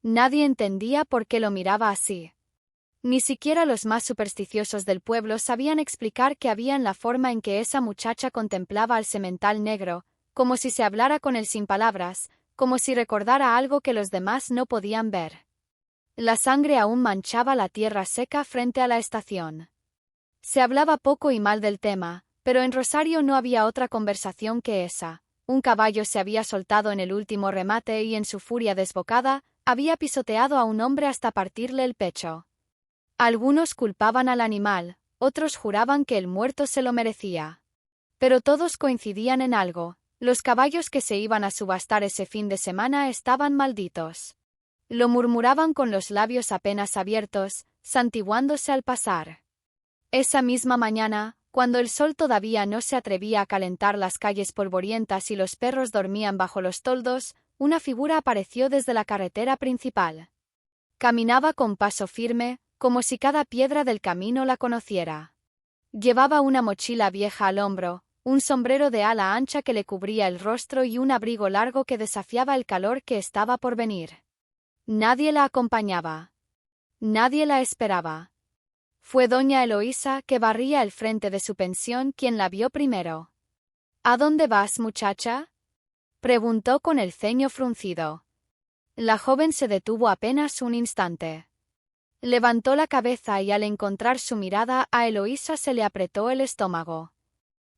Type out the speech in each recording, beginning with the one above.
Nadie entendía por qué lo miraba así. Ni siquiera los más supersticiosos del pueblo sabían explicar qué había en la forma en que esa muchacha contemplaba al semental negro, como si se hablara con él sin palabras, como si recordara algo que los demás no podían ver. La sangre aún manchaba la tierra seca frente a la estación. Se hablaba poco y mal del tema, pero en Rosario no había otra conversación que esa. Un caballo se había soltado en el último remate y en su furia desbocada, había pisoteado a un hombre hasta partirle el pecho. Algunos culpaban al animal, otros juraban que el muerto se lo merecía. Pero todos coincidían en algo: los caballos que se iban a subastar ese fin de semana estaban malditos. Lo murmuraban con los labios apenas abiertos, santiguándose al pasar. Esa misma mañana, cuando el sol todavía no se atrevía a calentar las calles polvorientas y los perros dormían bajo los toldos, una figura apareció desde la carretera principal. Caminaba con paso firme, como si cada piedra del camino la conociera. Llevaba una mochila vieja al hombro, un sombrero de ala ancha que le cubría el rostro y un abrigo largo que desafiaba el calor que estaba por venir. Nadie la acompañaba. Nadie la esperaba. Fue doña Eloísa, que barría el frente de su pensión, quien la vio primero. —¿A dónde vas, muchacha? —preguntó con el ceño fruncido. La joven se detuvo apenas un instante. Levantó la cabeza y al encontrar su mirada a Eloísa se le apretó el estómago.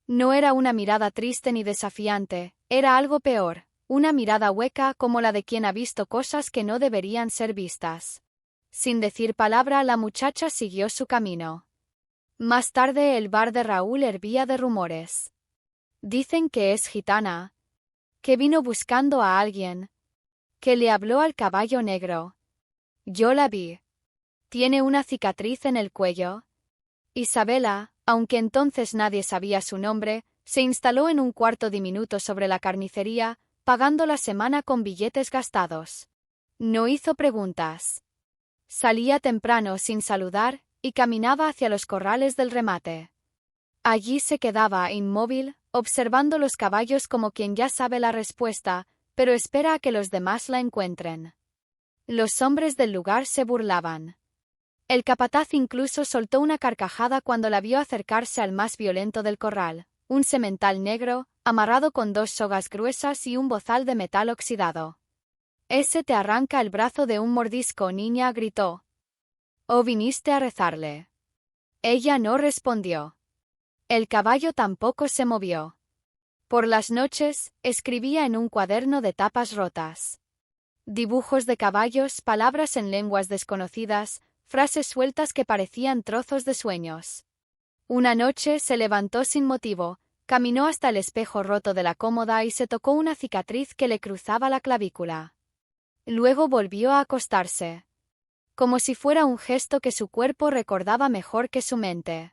No era una mirada triste ni desafiante, era algo peor, una mirada hueca como la de quien ha visto cosas que no deberían ser vistas. Sin decir palabra, la muchacha siguió su camino. Más tarde el bar de Raúl hervía de rumores. Dicen que es gitana, que vino buscando a alguien, que le habló al caballo negro. Yo la vi. Tiene una cicatriz en el cuello. Isabela, aunque entonces nadie sabía su nombre, se instaló en un cuarto diminuto sobre la carnicería, pagando la semana con billetes gastados. No hizo preguntas. Salía temprano sin saludar y caminaba hacia los corrales del remate. Allí se quedaba inmóvil, observando los caballos como quien ya sabe la respuesta, pero espera a que los demás la encuentren. Los hombres del lugar se burlaban. El capataz incluso soltó una carcajada cuando la vio acercarse al más violento del corral, un semental negro, amarrado con 2 sogas gruesas y un bozal de metal oxidado. «Ese te arranca el brazo de un mordisco, niña», gritó. «¿O viniste a rezarle?» Ella no respondió. El caballo tampoco se movió. Por las noches, escribía en un cuaderno de tapas rotas. Dibujos de caballos, palabras en lenguas desconocidas, frases sueltas que parecían trozos de sueños. Una noche se levantó sin motivo, caminó hasta el espejo roto de la cómoda y se tocó una cicatriz que le cruzaba la clavícula. Luego volvió a acostarse. Como si fuera un gesto que su cuerpo recordaba mejor que su mente.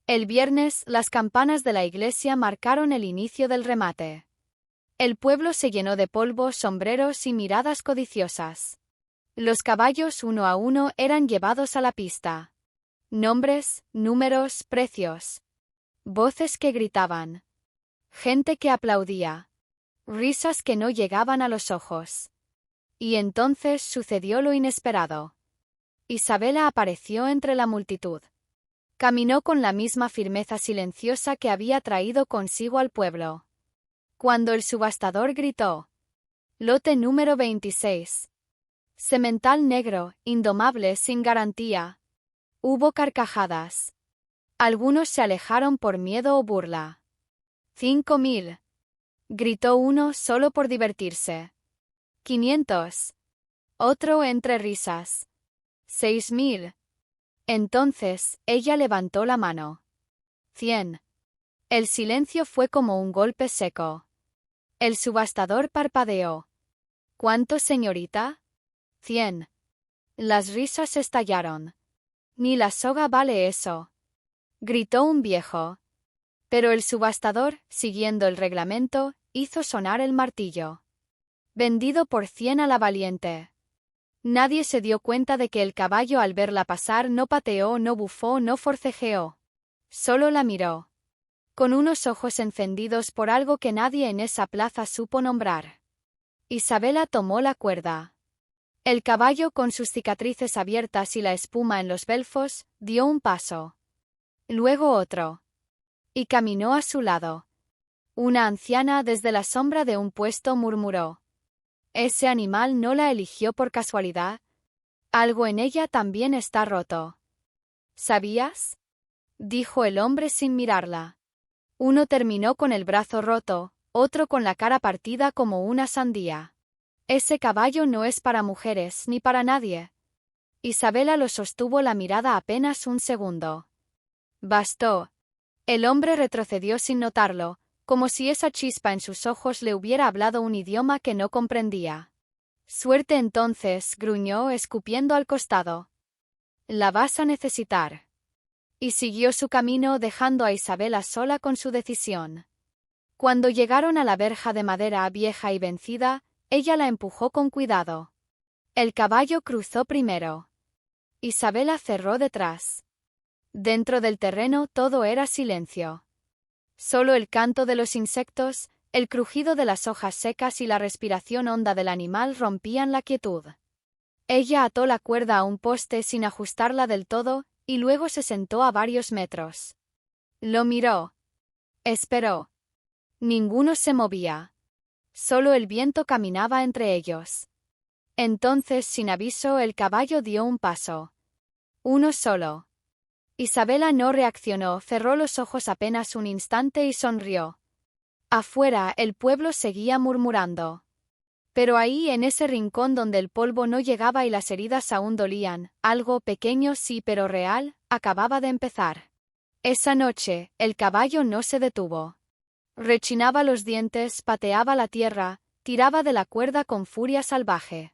El viernes, las campanas de la iglesia marcaron el inicio del remate. El pueblo se llenó de polvo, sombreros y miradas codiciosas. Los caballos uno a uno eran llevados a la pista. Nombres, números, precios. Voces que gritaban. Gente que aplaudía. Risas que no llegaban a los ojos. Y entonces sucedió lo inesperado. Isabela apareció entre la multitud. Caminó con la misma firmeza silenciosa que había traído consigo al pueblo. Cuando el subastador gritó: «Lote número 26. Semental negro, indomable, sin garantía». Hubo carcajadas. Algunos se alejaron por miedo o burla. «5.000», gritó uno solo por divertirse. «500». Otro entre risas. «6.000». Entonces, ella levantó la mano. 100. El silencio fue como un golpe seco. El subastador parpadeó. «¿Cuánto, señorita?» 100. Las risas estallaron. «Ni la soga vale eso», gritó un viejo. Pero el subastador, siguiendo el reglamento, hizo sonar el martillo. «Vendido por 100 a la valiente». Nadie se dio cuenta de que el caballo al verla pasar no pateó, no bufó, no forcejeó. Solo la miró. Con unos ojos encendidos por algo que nadie en esa plaza supo nombrar. Isabela tomó la cuerda. El caballo, con sus cicatrices abiertas y la espuma en los belfos, dio un paso. Luego otro. Y caminó a su lado. Una anciana desde la sombra de un puesto murmuró: «¿Ese animal no la eligió por casualidad? Algo en ella también está roto». «¿Sabías?», dijo el hombre sin mirarla. Uno terminó con el brazo roto, otro con la cara partida como una sandía. «Ese caballo no es para mujeres ni para nadie». Isabela lo sostuvo la mirada apenas un segundo. Bastó. El hombre retrocedió sin notarlo, como si esa chispa en sus ojos le hubiera hablado un idioma que no comprendía. «Suerte entonces», gruñó escupiendo al costado. «La vas a necesitar». Y siguió su camino dejando a Isabela sola con su decisión. Cuando llegaron a la verja de madera vieja y vencida, ella la empujó con cuidado. El caballo cruzó primero. Isabela cerró detrás. Dentro del terreno todo era silencio. Solo el canto de los insectos, el crujido de las hojas secas y la respiración honda del animal rompían la quietud. Ella ató la cuerda a un poste sin ajustarla del todo, y luego se sentó a varios metros. Lo miró. Esperó. Ninguno se movía. Solo el viento caminaba entre ellos. Entonces, sin aviso, el caballo dio un paso. Uno solo. Isabela no reaccionó, cerró los ojos apenas un instante y sonrió. Afuera, el pueblo seguía murmurando. Pero ahí, en ese rincón donde el polvo no llegaba y las heridas aún dolían, algo pequeño sí pero real, acababa de empezar. Esa noche, el caballo no se detuvo. Rechinaba los dientes, pateaba la tierra, tiraba de la cuerda con furia salvaje.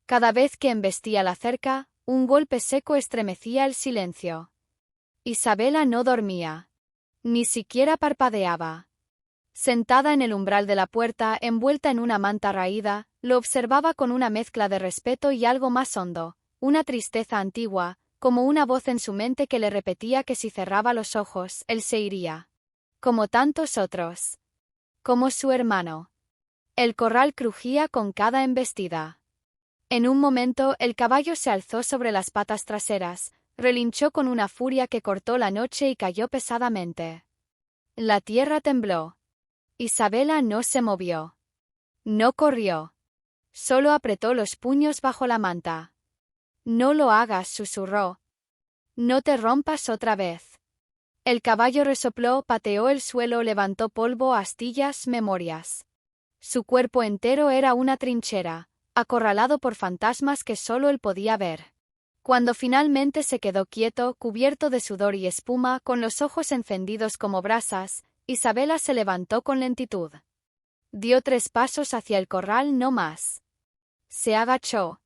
Cada vez que embestía la cerca, un golpe seco estremecía el silencio. Isabela no dormía. Ni siquiera parpadeaba. Sentada en el umbral de la puerta, envuelta en una manta raída, lo observaba con una mezcla de respeto y algo más hondo, una tristeza antigua, como una voz en su mente que le repetía que si cerraba los ojos, él se iría. Como tantos otros. Como su hermano. El corral crujía con cada embestida. En un momento, el caballo se alzó sobre las patas traseras, relinchó con una furia que cortó la noche y cayó pesadamente. La tierra tembló. Isabela no se movió. No corrió. Solo apretó los puños bajo la manta. «No lo hagas», susurró. «No te rompas otra vez». El caballo resopló, pateó el suelo, levantó polvo, astillas, memorias. Su cuerpo entero era una trinchera, acorralado por fantasmas que solo él podía ver. Cuando finalmente se quedó quieto, cubierto de sudor y espuma, con los ojos encendidos como brasas, Isabela se levantó con lentitud. Dio 3 pasos hacia el corral, no más. Se agachó.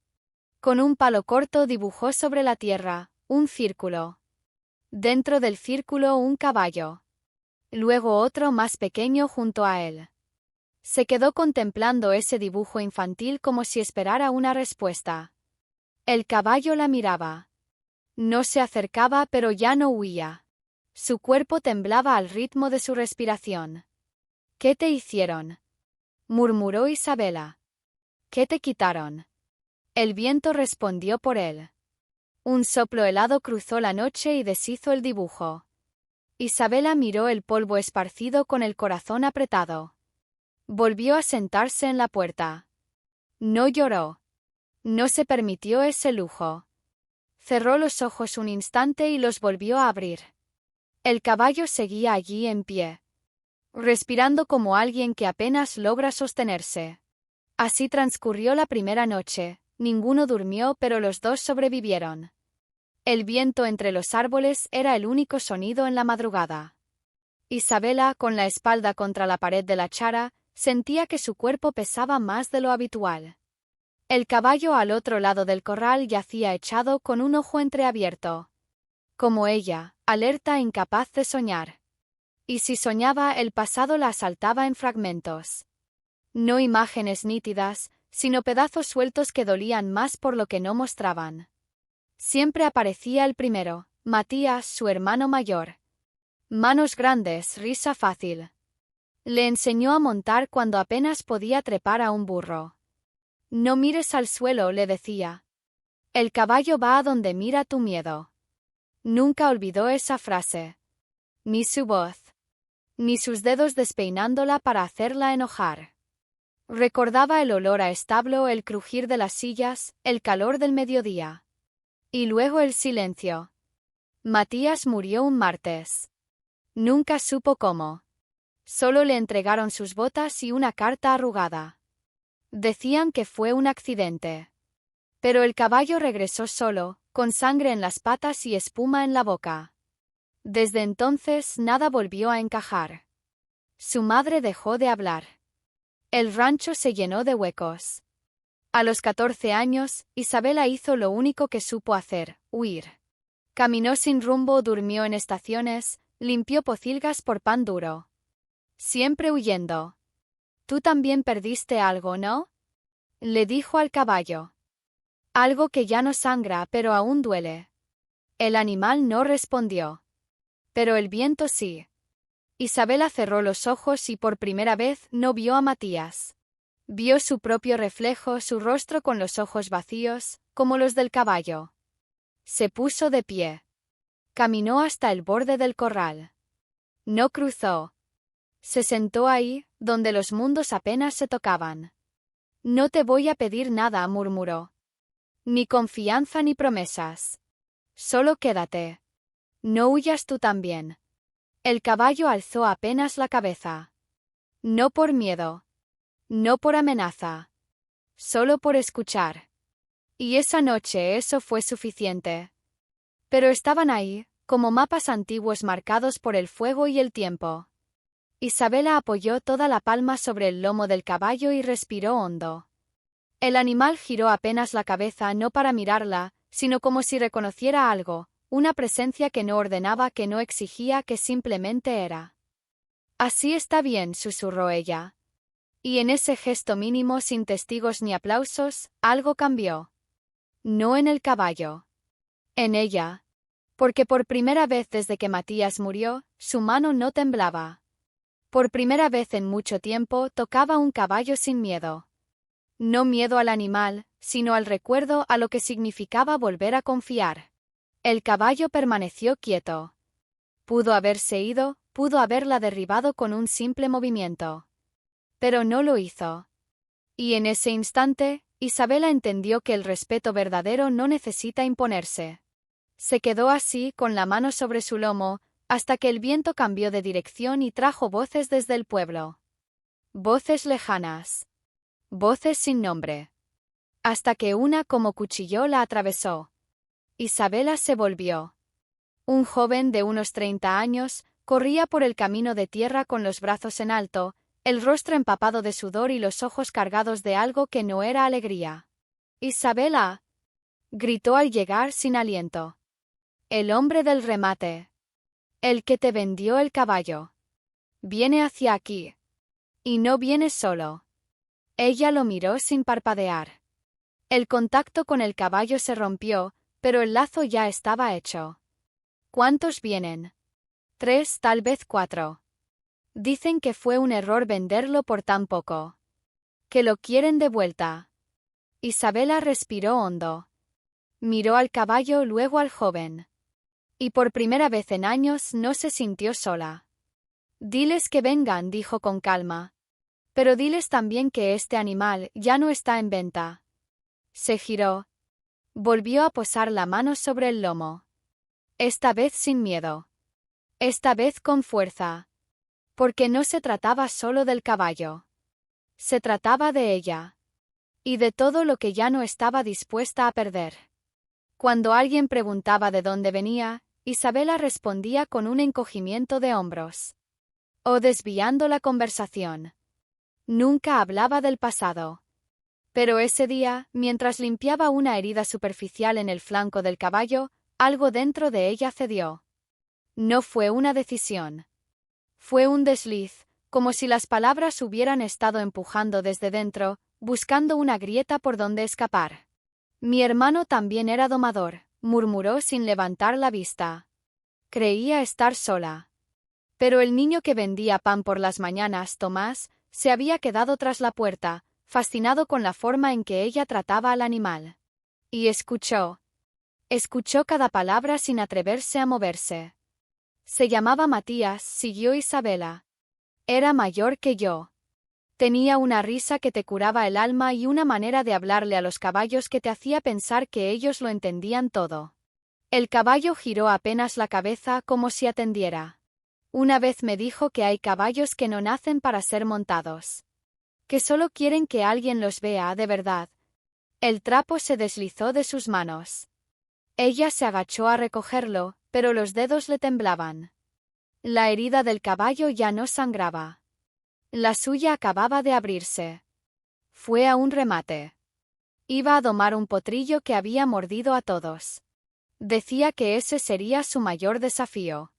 Con un palo corto dibujó sobre la tierra un círculo. Dentro del círculo un caballo. Luego otro más pequeño junto a él. Se quedó contemplando ese dibujo infantil como si esperara una respuesta. El caballo la miraba. No se acercaba, pero ya no huía. Su cuerpo temblaba al ritmo de su respiración. «¿Qué te hicieron?», murmuró Isabela. «¿Qué te quitaron?». El viento respondió por él. Un soplo helado cruzó la noche y deshizo el dibujo. Isabela miró el polvo esparcido con el corazón apretado. Volvió a sentarse en la puerta. No lloró. No se permitió ese lujo. Cerró los ojos un instante y los volvió a abrir. El caballo seguía allí en pie, respirando como alguien que apenas logra sostenerse. Así transcurrió la primera noche. Ninguno durmió, pero los dos sobrevivieron. El viento entre los árboles era el único sonido en la madrugada. Isabela, con la espalda contra la pared de la chara, sentía que su cuerpo pesaba más de lo habitual. El caballo al otro lado del corral yacía echado con un ojo entreabierto. Como ella, alerta e incapaz de soñar. Y si soñaba, el pasado la asaltaba en fragmentos. No imágenes nítidas, sino pedazos sueltos que dolían más por lo que no mostraban. Siempre aparecía el primero, Matías, su hermano mayor. Manos grandes, risa fácil. Le enseñó a montar cuando apenas podía trepar a un burro. «No mires al suelo», le decía, El caballo va a donde mira tu miedo. Nunca olvidó esa frase. Ni su voz. Ni sus dedos despeinándola para hacerla enojar. Recordaba el olor a establo, el crujir de las sillas, el calor del mediodía. Y luego el silencio. Matías murió un martes. Nunca supo cómo. Solo le entregaron sus botas y una carta arrugada. Decían que fue un accidente. Pero el caballo regresó solo, con sangre en las patas y espuma en la boca. Desde entonces nada volvió a encajar. Su madre dejó de hablar. El rancho se llenó de huecos. A los 14 años, Isabela hizo lo único que supo hacer, huir. Caminó sin rumbo, durmió en estaciones, limpió pocilgas por pan duro. Siempre huyendo. «Tú también perdiste algo, ¿no?», le dijo al caballo. «Algo que ya no sangra, pero aún duele». El animal no respondió. Pero el viento sí. Isabela cerró los ojos y por primera vez no vio a Matías. Vio su propio reflejo, su rostro con los ojos vacíos, como los del caballo. Se puso de pie. Caminó hasta el borde del corral. No cruzó. Se sentó ahí, donde los mundos apenas se tocaban. «No te voy a pedir nada», murmuró. «Ni confianza ni promesas. Solo quédate. No huyas tú también». El caballo alzó apenas la cabeza. No por miedo. No por amenaza. Solo por escuchar. Y esa noche eso fue suficiente. Pero estaban ahí, como mapas antiguos marcados por el fuego y el tiempo. Isabela apoyó toda la palma sobre el lomo del caballo y respiró hondo. El animal giró apenas la cabeza, no para mirarla, sino como si reconociera algo, una presencia que no ordenaba, que no exigía, que simplemente era. «Así está bien», susurró ella. Y en ese gesto mínimo, sin testigos ni aplausos, algo cambió. No en el caballo. En ella. Porque por primera vez desde que Matías murió, su mano no temblaba. Por primera vez en mucho tiempo tocaba un caballo sin miedo. No miedo al animal, sino al recuerdo, a lo que significaba volver a confiar. El caballo permaneció quieto. Pudo haberse ido, pudo haberla derribado con un simple movimiento. Pero no lo hizo. Y en ese instante, Isabela entendió que el respeto verdadero no necesita imponerse. Se quedó así, con la mano sobre su lomo, hasta que el viento cambió de dirección y trajo voces desde el pueblo. Voces lejanas. Voces sin nombre. Hasta que una como cuchillo la atravesó. Isabela se volvió. Un joven de unos 30 años corría por el camino de tierra con los brazos en alto, el rostro empapado de sudor y los ojos cargados de algo que no era alegría. «¡Isabela!», gritó al llegar sin aliento. «El hombre del remate. El que te vendió el caballo. Viene hacia aquí. Y no viene solo». Ella lo miró sin parpadear. El contacto con el caballo se rompió, pero el lazo ya estaba hecho. «¿Cuántos vienen?» «3, tal vez 4. Dicen que fue un error venderlo por tan poco. Que lo quieren de vuelta». Isabela respiró hondo. Miró al caballo, luego al joven. Y por primera vez en años no se sintió sola. «Diles que vengan», dijo con calma. «Pero diles también que este animal ya no está en venta». Se giró. Volvió a posar la mano sobre el lomo. Esta vez sin miedo. Esta vez con fuerza. Porque no se trataba solo del caballo. Se trataba de ella. Y de todo lo que ya no estaba dispuesta a perder. Cuando alguien preguntaba de dónde venía, Isabela respondía con un encogimiento de hombros. O desviando la conversación. Nunca hablaba del pasado. Pero ese día, mientras limpiaba una herida superficial en el flanco del caballo, algo dentro de ella cedió. No fue una decisión. Fue un desliz, como si las palabras hubieran estado empujando desde dentro, buscando una grieta por donde escapar. «Mi hermano también era domador», murmuró sin levantar la vista. Creía estar sola. Pero el niño que vendía pan por las mañanas, Tomás, se había quedado tras la puerta, fascinado con la forma en que ella trataba al animal. Y escuchó. Escuchó cada palabra sin atreverse a moverse. Se llamaba Matías, siguió Isabela. Era mayor que yo. Tenía una risa que te curaba el alma y una manera de hablarle a los caballos que te hacía pensar que ellos lo entendían todo. El caballo giró apenas la cabeza como si atendiera. Una vez me dijo que hay caballos que no nacen para ser montados. Que solo quieren que alguien los vea de verdad. El trapo se deslizó de sus manos. Ella se agachó a recogerlo, pero los dedos le temblaban. La herida del caballo ya no sangraba. La suya acababa de abrirse. Fue a un remate. Iba a domar un potrillo que había mordido a todos. Decía que ese sería su mayor desafío.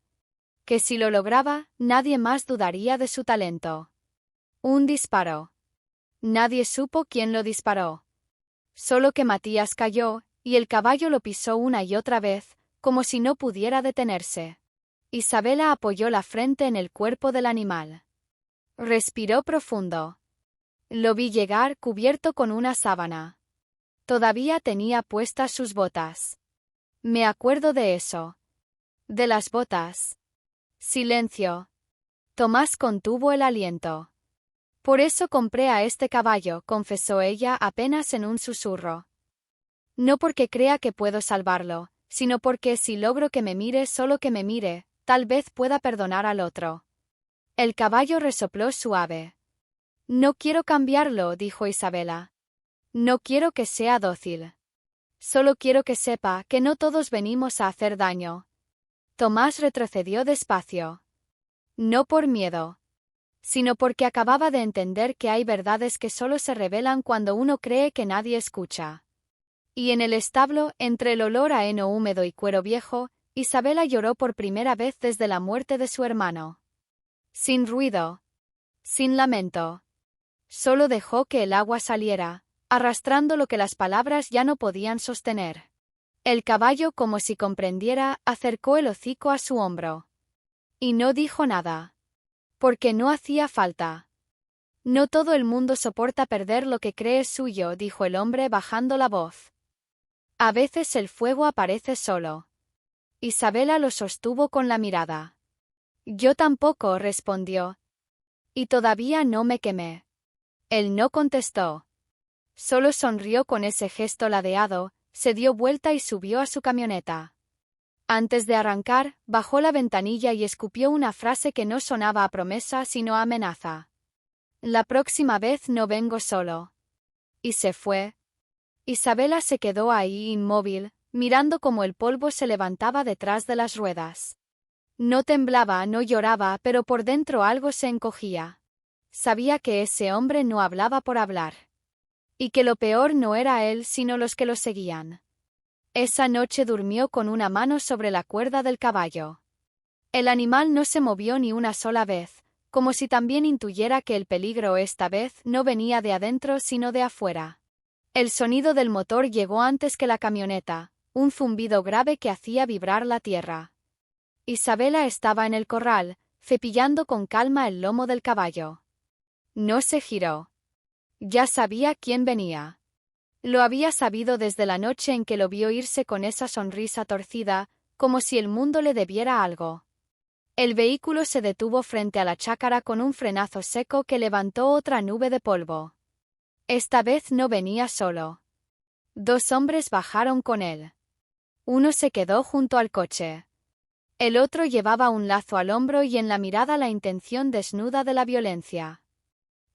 Que si lo lograba, nadie más dudaría de su talento. Un disparo. Nadie supo quién lo disparó. Solo que Matías cayó, y el caballo lo pisó una y otra vez, como si no pudiera detenerse. Isabela apoyó la frente en el cuerpo del animal. Respiró profundo. Lo vi llegar cubierto con una sábana. Todavía tenía puestas sus botas. Me acuerdo de eso. De las botas. Silencio. Tomás contuvo el aliento. Por eso compré a este caballo, confesó ella apenas en un susurro. No porque crea que puedo salvarlo, sino porque si logro que me mire, solo que me mire, tal vez pueda perdonar al otro. El caballo resopló suave. No quiero cambiarlo, dijo Isabela. No quiero que sea dócil. Solo quiero que sepa que no todos venimos a hacer daño. Tomás retrocedió despacio. No por miedo, sino porque acababa de entender que hay verdades que solo se revelan cuando uno cree que nadie escucha. Y en el establo, entre el olor a heno húmedo y cuero viejo, Isabela lloró por primera vez desde la muerte de su hermano. Sin ruido. Sin lamento. Solo dejó que el agua saliera, arrastrando lo que las palabras ya no podían sostener. El caballo, como si comprendiera, acercó el hocico a su hombro. Y no dijo nada. Porque no hacía falta. No todo el mundo soporta perder lo que cree suyo, dijo el hombre bajando la voz. A veces el fuego aparece solo. Isabela lo sostuvo con la mirada. Yo tampoco, respondió. Y todavía no me quemé. Él no contestó. Solo sonrió con ese gesto ladeado, se dio vuelta y subió a su camioneta. Antes de arrancar, bajó la ventanilla y escupió una frase que no sonaba a promesa sino a amenaza. La próxima vez no vengo solo. Y se fue. Isabela se quedó ahí inmóvil, mirando cómo el polvo se levantaba detrás de las ruedas. No temblaba, no lloraba, pero por dentro algo se encogía. Sabía que ese hombre no hablaba por hablar. Y que lo peor no era él sino los que lo seguían. Esa noche durmió con una mano sobre la cuerda del caballo. El animal no se movió ni una sola vez, como si también intuyera que el peligro esta vez no venía de adentro sino de afuera. El sonido del motor llegó antes que la camioneta, un zumbido grave que hacía vibrar la tierra. Isabela estaba en el corral, cepillando con calma el lomo del caballo. No se giró. Ya sabía quién venía. Lo había sabido desde la noche en que lo vio irse con esa sonrisa torcida, como si el mundo le debiera algo. El vehículo se detuvo frente a la chácara con un frenazo seco que levantó otra nube de polvo. Esta vez no venía solo. Dos hombres bajaron con él. Uno se quedó junto al coche. El otro llevaba un lazo al hombro y en la mirada la intención desnuda de la violencia.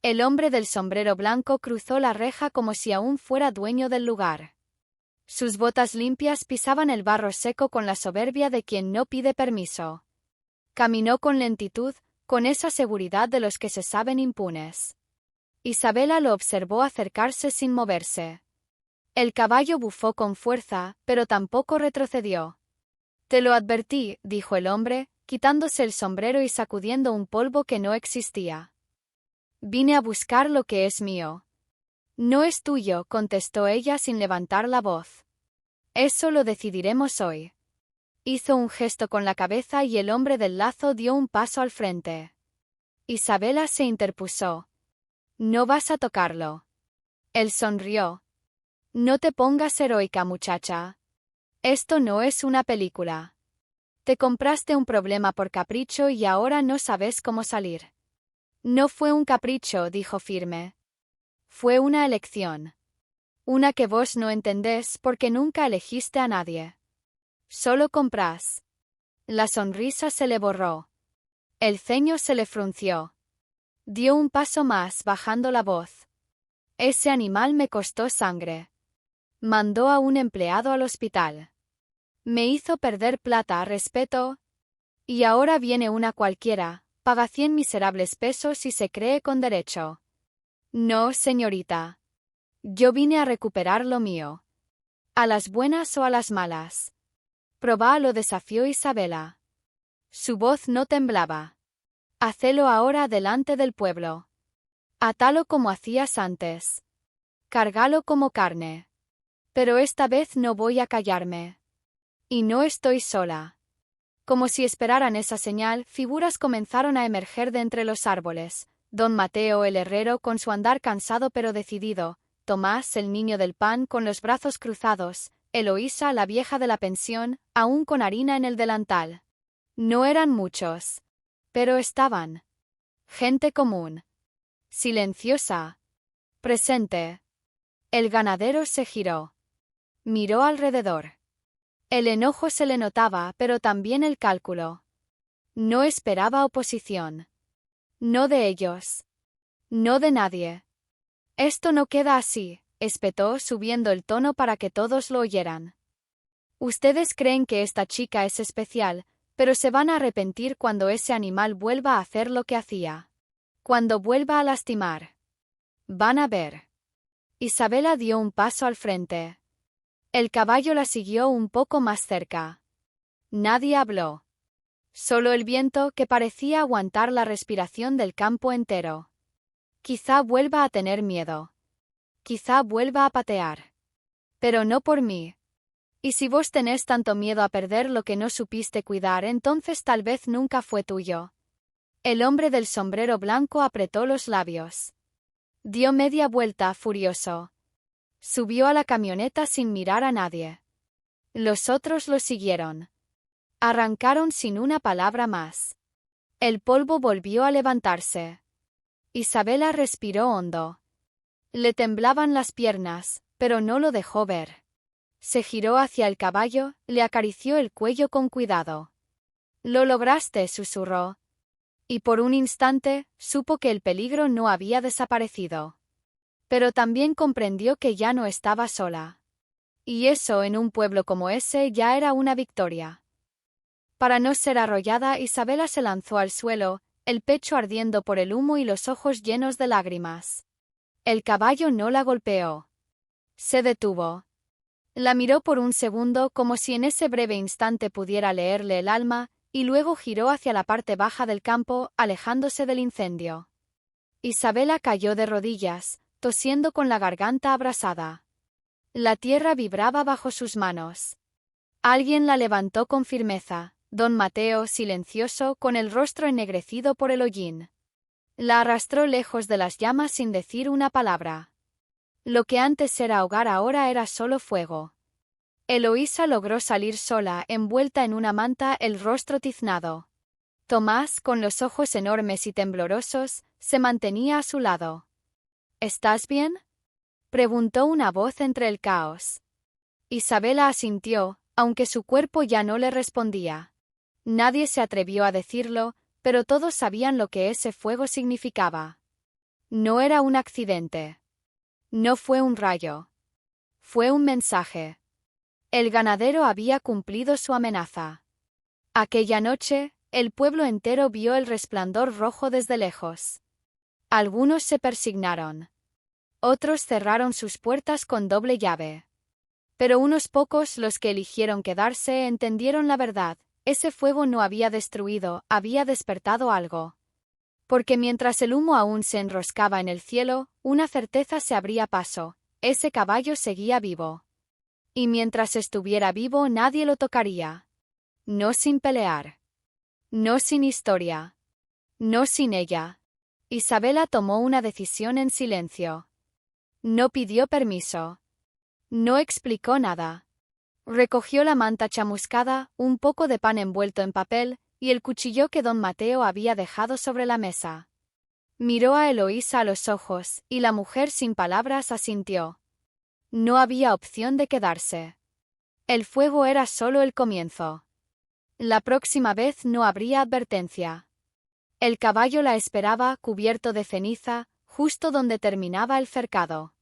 El hombre del sombrero blanco cruzó la reja como si aún fuera dueño del lugar. Sus botas limpias pisaban el barro seco con la soberbia de quien no pide permiso. Caminó con lentitud, con esa seguridad de los que se saben impunes. Isabela lo observó acercarse sin moverse. El caballo bufó con fuerza, pero tampoco retrocedió. Te lo advertí, dijo el hombre, quitándose el sombrero y sacudiendo un polvo que no existía. Vine a buscar lo que es mío. No es tuyo, contestó ella sin levantar la voz. Eso lo decidiremos hoy. Hizo un gesto con la cabeza y el hombre del lazo dio un paso al frente. Isabela se interpuso. No vas a tocarlo. Él sonrió. No te pongas heroica, muchacha. Esto no es una película. Te compraste un problema por capricho y ahora no sabes cómo salir. No fue un capricho, dijo firme. Fue una elección. Una que vos no entendés porque nunca elegiste a nadie. Solo comprás. La sonrisa se le borró. El ceño se le frunció. Dio un paso más, bajando la voz. Ese animal me costó sangre. Mandó a un empleado al hospital. Me hizo perder plata, respeto. Y ahora viene una cualquiera, paga 100 miserables pesos y se cree con derecho. No, señorita. Yo vine a recuperar lo mío. A las buenas o a las malas. Probá, lo desafió Isabela. Su voz no temblaba. Hacelo ahora delante del pueblo. Atalo como hacías antes. Cargalo como carne. Pero esta vez no voy a callarme. Y no estoy sola. Como si esperaran esa señal, figuras comenzaron a emerger de entre los árboles. Don Mateo el herrero con su andar cansado pero decidido, Tomás el niño del pan con los brazos cruzados, Eloísa la vieja de la pensión, aún con harina en el delantal. No eran muchos. Pero estaban. Gente común. Silenciosa. Presente. El ganadero se giró. Miró alrededor. El enojo se le notaba, pero también el cálculo. No esperaba oposición. No de ellos. No de nadie. Esto no queda así, espetó subiendo el tono para que todos lo oyeran. Ustedes creen que esta chica es especial, pero se van a arrepentir cuando ese animal vuelva a hacer lo que hacía. Cuando vuelva a lastimar. Van a ver. Isabela dio un paso al frente. El caballo la siguió un poco más cerca. Nadie habló. Solo el viento que parecía aguantar la respiración del campo entero. Quizá vuelva a tener miedo. Quizá vuelva a patear. Pero no por mí. Y si vos tenés tanto miedo a perder lo que no supiste cuidar, entonces tal vez nunca fue tuyo. El hombre del sombrero blanco apretó los labios. Dio media vuelta, furioso. Subió a la camioneta sin mirar a nadie. Los otros lo siguieron. Arrancaron sin una palabra más. El polvo volvió a levantarse. Isabela respiró hondo. Le temblaban las piernas, pero no lo dejó ver. Se giró hacia el caballo, le acarició el cuello con cuidado. «Lo lograste», susurró. Y por un instante, supo que el peligro no había desaparecido. Pero también comprendió que ya no estaba sola. Y eso en un pueblo como ese ya era una victoria. Para no ser arrollada, Isabela se lanzó al suelo, el pecho ardiendo por el humo y los ojos llenos de lágrimas. El caballo no la golpeó. Se detuvo. La miró por un segundo como si en ese breve instante pudiera leerle el alma, y luego giró hacia la parte baja del campo, alejándose del incendio. Isabela cayó de rodillas, tosiendo con la garganta abrasada. La tierra vibraba bajo sus manos. Alguien la levantó con firmeza, don Mateo, silencioso, con el rostro ennegrecido por el hollín. La arrastró lejos de las llamas sin decir una palabra. Lo que antes era hogar ahora era solo fuego. Eloísa logró salir sola, envuelta en una manta, el rostro tiznado. Tomás, con los ojos enormes y temblorosos, se mantenía a su lado. ¿Estás bien?, preguntó una voz entre el caos. Isabela asintió, aunque su cuerpo ya no le respondía. Nadie se atrevió a decirlo, pero todos sabían lo que ese fuego significaba. No era un accidente. No fue un rayo. Fue un mensaje. El ganadero había cumplido su amenaza. Aquella noche, el pueblo entero vio el resplandor rojo desde lejos. Algunos se persignaron. Otros cerraron sus puertas con doble llave. Pero unos pocos, los que eligieron quedarse, entendieron la verdad. Ese fuego no había destruido, había despertado algo. Porque mientras el humo aún se enroscaba en el cielo, una certeza se abría paso: ese caballo seguía vivo. Y mientras estuviera vivo nadie lo tocaría. No sin pelear. No sin historia. No sin ella. Isabela tomó una decisión en silencio. No pidió permiso. No explicó nada. Recogió la manta chamuscada, un poco de pan envuelto en papel, y el cuchillo que don Mateo había dejado sobre la mesa. Miró a Eloísa a los ojos, y la mujer sin palabras asintió. No había opción de quedarse. El fuego era solo el comienzo. La próxima vez no habría advertencia. El caballo la esperaba, cubierto de ceniza, justo donde terminaba el cercado.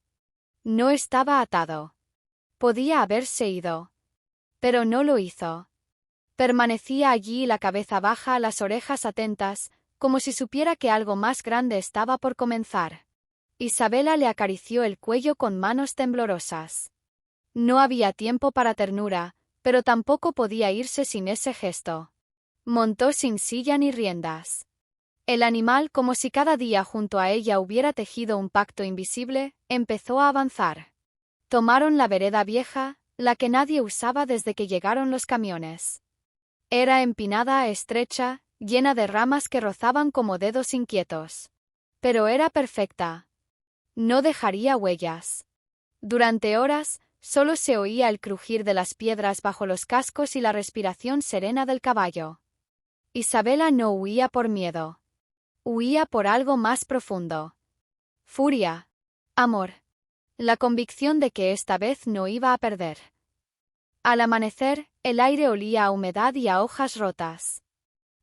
No estaba atado. Podía haberse ido. Pero no lo hizo. Permanecía allí, la cabeza baja, las orejas atentas, como si supiera que algo más grande estaba por comenzar. Isabela le acarició el cuello con manos temblorosas. No había tiempo para ternura, pero tampoco podía irse sin ese gesto. Montó sin silla ni riendas. El animal, como si cada día junto a ella hubiera tejido un pacto invisible, empezó a avanzar. Tomaron la vereda vieja, la que nadie usaba desde que llegaron los camiones. Era empinada, estrecha, llena de ramas que rozaban como dedos inquietos. Pero era perfecta. No dejaría huellas. Durante horas, solo se oía el crujir de las piedras bajo los cascos y la respiración serena del caballo. Isabela no huía por miedo. Huía por algo más profundo. Furia. Amor. La convicción de que esta vez no iba a perder. Al amanecer, el aire olía a humedad y a hojas rotas.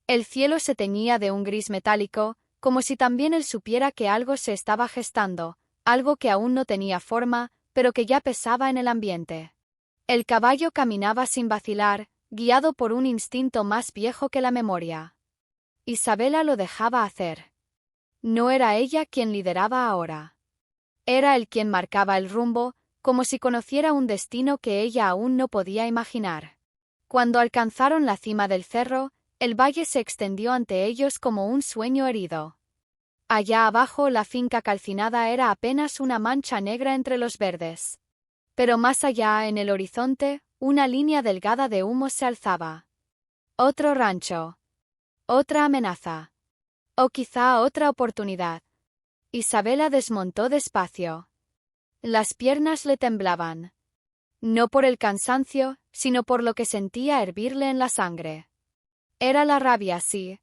El cielo se teñía de un gris metálico, como si también él supiera que algo se estaba gestando, algo que aún no tenía forma, pero que ya pesaba en el ambiente. El caballo caminaba sin vacilar, guiado por un instinto más viejo que la memoria. Isabela lo dejaba hacer. No era ella quien lideraba ahora. Era él quien marcaba el rumbo, como si conociera un destino que ella aún no podía imaginar. Cuando alcanzaron la cima del cerro, el valle se extendió ante ellos como un sueño herido. Allá abajo la finca calcinada era apenas una mancha negra entre los verdes. Pero más allá, en el horizonte, una línea delgada de humo se alzaba. Otro rancho. Otra amenaza. O quizá otra oportunidad. Isabela desmontó despacio. Las piernas le temblaban. No por el cansancio, sino por lo que sentía hervirle en la sangre. Era la rabia, sí.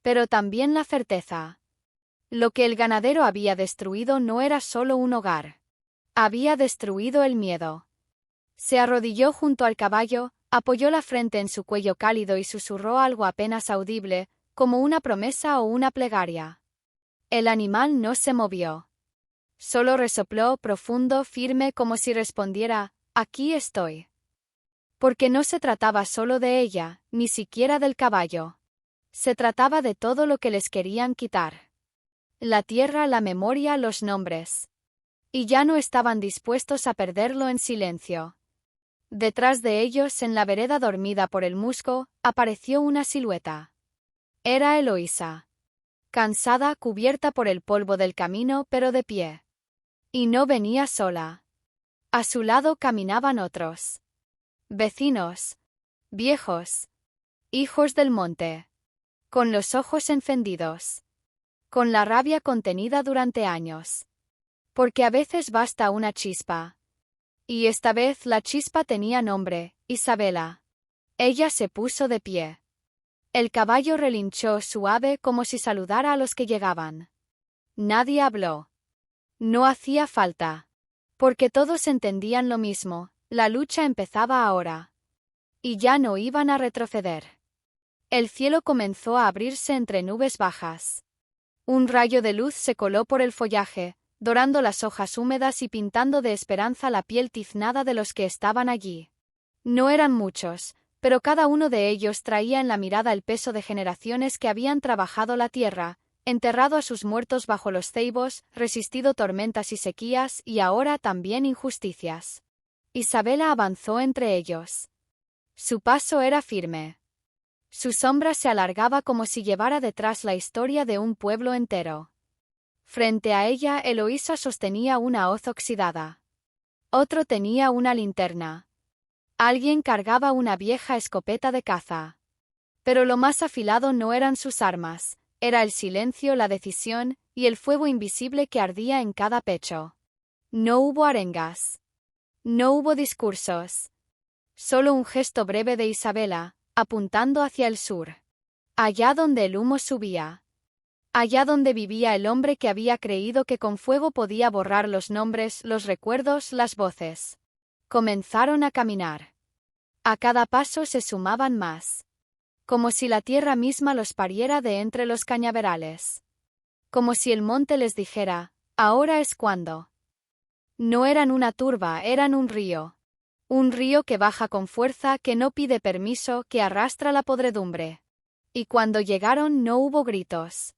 Pero también la certeza. Lo que el ganadero había destruido no era solo un hogar. Había destruido el miedo. Se arrodilló junto al caballo, apoyó la frente en su cuello cálido y susurró algo apenas audible, como una promesa o una plegaria. El animal no se movió. Solo resopló profundo, firme, como si respondiera, «Aquí estoy». Porque no se trataba solo de ella, ni siquiera del caballo. Se trataba de todo lo que les querían quitar. La tierra, la memoria, los nombres. Y ya no estaban dispuestos a perderlo en silencio. Detrás de ellos, en la vereda dormida por el musgo, apareció una silueta. Era Eloísa. Cansada, cubierta por el polvo del camino, pero de pie. Y no venía sola. A su lado caminaban otros. Vecinos. Viejos. Hijos del monte. Con los ojos encendidos. Con la rabia contenida durante años. Porque a veces basta una chispa. Y esta vez la chispa tenía nombre, Isabela. Ella se puso de pie. El caballo relinchó suave como si saludara a los que llegaban. Nadie habló. No hacía falta. Porque todos entendían lo mismo, la lucha empezaba ahora. Y ya no iban a retroceder. El cielo comenzó a abrirse entre nubes bajas. Un rayo de luz se coló por el follaje, dorando las hojas húmedas y pintando de esperanza la piel tiznada de los que estaban allí. No eran muchos, pero cada uno de ellos traía en la mirada el peso de generaciones que habían trabajado la tierra, enterrado a sus muertos bajo los ceibos, resistido tormentas y sequías y ahora también injusticias. Isabela avanzó entre ellos. Su paso era firme. Su sombra se alargaba como si llevara detrás la historia de un pueblo entero. Frente a ella, Eloísa sostenía una hoz oxidada. Otro tenía una linterna. Alguien cargaba una vieja escopeta de caza. Pero lo más afilado no eran sus armas, era el silencio, la decisión y el fuego invisible que ardía en cada pecho. No hubo arengas. No hubo discursos. Solo un gesto breve de Isabela, apuntando hacia el sur. Allá donde el humo subía. Allá donde vivía el hombre que había creído que con fuego podía borrar los nombres, los recuerdos, las voces. Comenzaron a caminar. A cada paso se sumaban más. Como si la tierra misma los pariera de entre los cañaverales. Como si el monte les dijera, ahora es cuando. No eran una turba, eran un río. Un río que baja con fuerza, que no pide permiso, que arrastra la podredumbre. Y cuando llegaron no hubo gritos.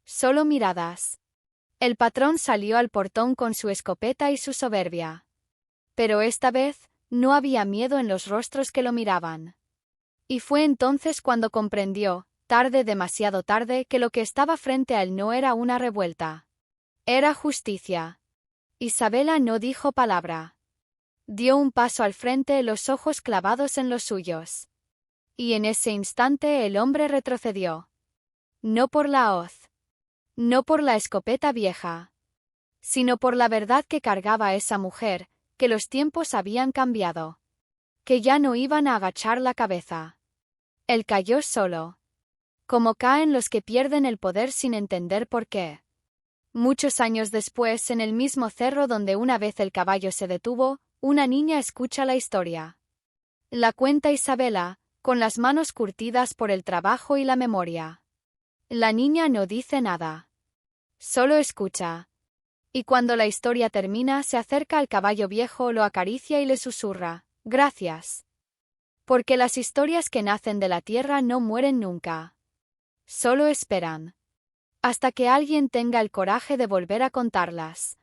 Solo miradas. El patrón salió al portón con su escopeta y su soberbia. Pero esta vez, no había miedo en los rostros que lo miraban. Y fue entonces cuando comprendió, tarde, demasiado tarde, que lo que estaba frente a él no era una revuelta. Era justicia. Isabela no dijo palabra. Dio un paso al frente, los ojos clavados en los suyos. Y en ese instante el hombre retrocedió. No por la hoz. No por la escopeta vieja. Sino por la verdad que cargaba esa mujer, que los tiempos habían cambiado. Que ya no iban a agachar la cabeza. Él cayó solo. Como caen los que pierden el poder sin entender por qué. Muchos años después, en el mismo cerro donde una vez el caballo se detuvo, una niña escucha la historia. La cuenta Isabela, con las manos curtidas por el trabajo y la memoria. La niña no dice nada. Solo escucha. Y cuando la historia termina, se acerca al caballo viejo, lo acaricia y le susurra, gracias. Porque las historias que nacen de la tierra no mueren nunca. Solo esperan. Hasta que alguien tenga el coraje de volver a contarlas.